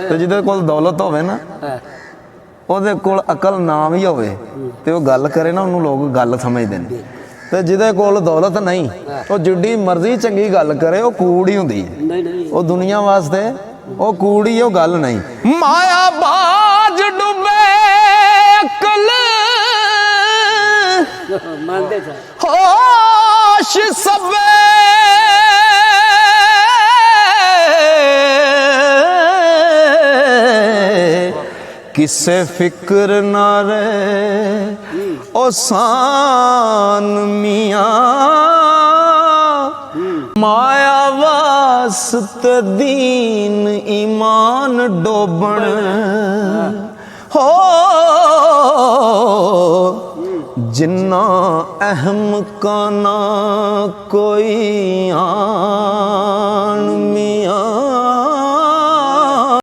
ਤੇ ਜਿਹਦੇ ਕੋਲ ਦੌਲਤ ਹੋਵੇ ਨਾ ਉਹਦੇ ਕੋਲ ਅਕਲ ਨਾ ਵੀ ਹੋਵੇ ਤੇ ਉਹ ਗੱਲ ਕਰੇ ਨਾ ਉਹਨੂੰ ਲੋਕ ਗੱਲ ਸਮਝਦੇ ਨੇ। ਤੇ ਜਿਹਦੇ ਕੋਲ ਦੌਲਤ ਨਹੀਂ ਉਹ ਜਿੱਡੀ ਮਰਜ਼ੀ ਚੰਗੀ ਗੱਲ ਕਰੇ ਉਹ ਕੂੜ ਹੀ ਹੁੰਦੀ ਹੈ। ਉਹ ਦੁਨੀਆ ਵਾਸਤੇ ਉਹ ਕੂੜ ਹੀ, ਉਹ ਗੱਲ ਨਹੀਂ। ਮਾਇਆ ਬਾਜ ਡੁੱਬੇ ਅਕਲ ਹੋਸ਼ ਸਵੇ ਕਿਸੇ ਫਿਕਰ ਨਾ ਰਹੇ ਉਹ ਸਾਨ ਮੀਆਂ ਮਾਇਆ ਵਾਸਤੇ ਦੀਨ ਈਮਾਨ ਡੋਬਣ ਹੋ ਜਿੰਨਾ ਅਹਿਮ ਕਾਨਾ ਕੋਈ ਆਣ ਮੀਆਂ।